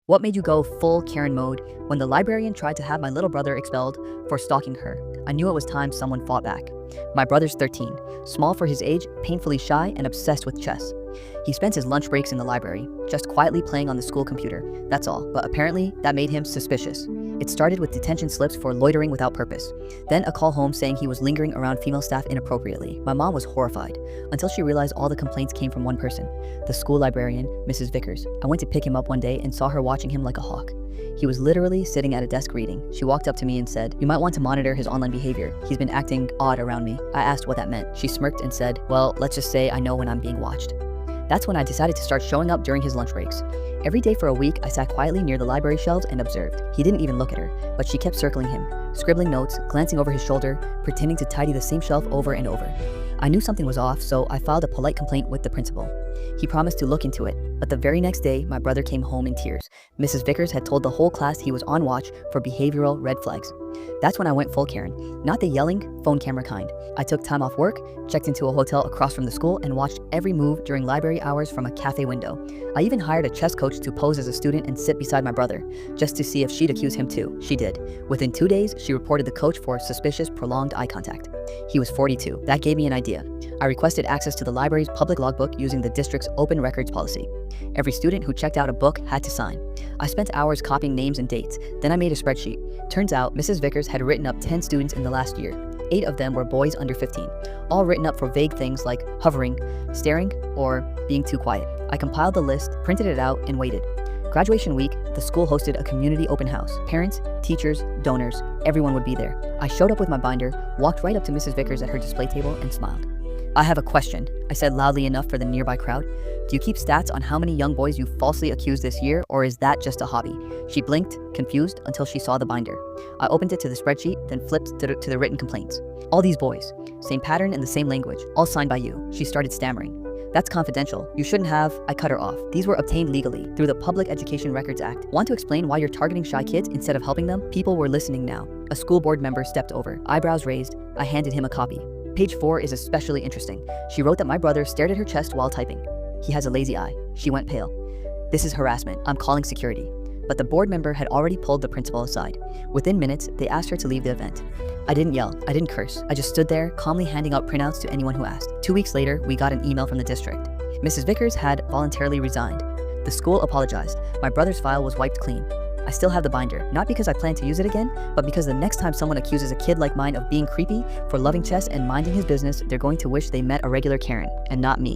What made you go full Karen mode when the librarian tried to have my little brother expelled for stalking her? I knew it was time someone fought back. My brother's 13, small for his age, painfully shy, and obsessed with chess. He spends his lunch breaks in the library, just quietly playing on the school computer, that's all, but apparently that made him suspicious. It started with detention slips for loitering without purpose, then a call home saying he was lingering around female staff inappropriately. My mom was horrified, until she realized all the complaints came from one person, the school librarian, Mrs. Vickers. I went to pick him up one day and saw her watching him like a hawk. He was literally sitting at a desk reading. She walked up to me and said, "You might want to monitor his online behavior. He's been acting odd around me." I asked what that meant. She smirked and said, "Well, let's just say I know when I'm being watched." That's when I decided to start showing up during his lunch breaks. Every day for a week, I sat quietly near the library shelves and observed. He didn't even look at her, but she kept circling him, scribbling notes, glancing over his shoulder, pretending to tidy the same shelf over and over. I knew something was off, so I filed a polite complaint with the principal. He promised to look into it, but the very next day, my brother came home in tears. Mrs. Vickers had told the whole class he was on watch for behavioral red flags. That's when I went full Karen, not the yelling, phone camera kind. I took time off work, checked into a hotel across from the school, and watched every move during library hours from a cafe window. I even hired a chess coach to pose as a student and sit beside my brother, just to see if she'd accuse him too. She did. Within 2 days, she reported the coach for suspicious prolonged eye contact. He was 42. That gave me an idea. I requested access to the library's public logbook using the district's open records policy. Every student who checked out a book had to sign. I spent hours copying names and dates. Then I made a spreadsheet. Turns out Mrs. Vickers had written up 10 students in the last year. 8 of them were boys under 15, all written up for vague things like hovering, staring, or being too quiet. I compiled the list, printed it out, and waited. Graduation week, the school hosted a community open house. Parents, teachers, donors, everyone would be there. I showed up with my binder, walked right up to Mrs. Vickers at her display table, and smiled. "I have a question," I said loudly enough for the nearby crowd. "Do you keep stats on how many young boys you falsely accused this year, or is that just a hobby?" She blinked, confused, until she saw the binder. I opened it to the spreadsheet, then flipped to the written complaints. "All these boys, same pattern and the same language, all signed by you." She started stammering. "That's confidential. You shouldn't have." I cut her off. "These were obtained legally through the Public Education Records Act. Want to explain why you're targeting shy kids instead of helping them?" People were listening now. A school board member stepped over, eyebrows raised. I handed him a copy. "Page 4 is especially interesting." She wrote that my brother stared at her chest while typing. "He has a lazy eye." She went pale. "This is harassment. I'm calling security." But the board member had already pulled the principal aside. Within minutes, they asked her to leave the event. I didn't yell, I didn't curse. I just stood there, calmly handing out printouts to anyone who asked. 2 weeks later, we got an email from the district. Mrs. Vickers had voluntarily resigned. The school apologized. My brother's file was wiped clean. I still have the binder, not because I plan to use it again, but because the next time someone accuses a kid like mine of being creepy for loving chess and minding his business, they're going to wish they met a regular Karen, and not me.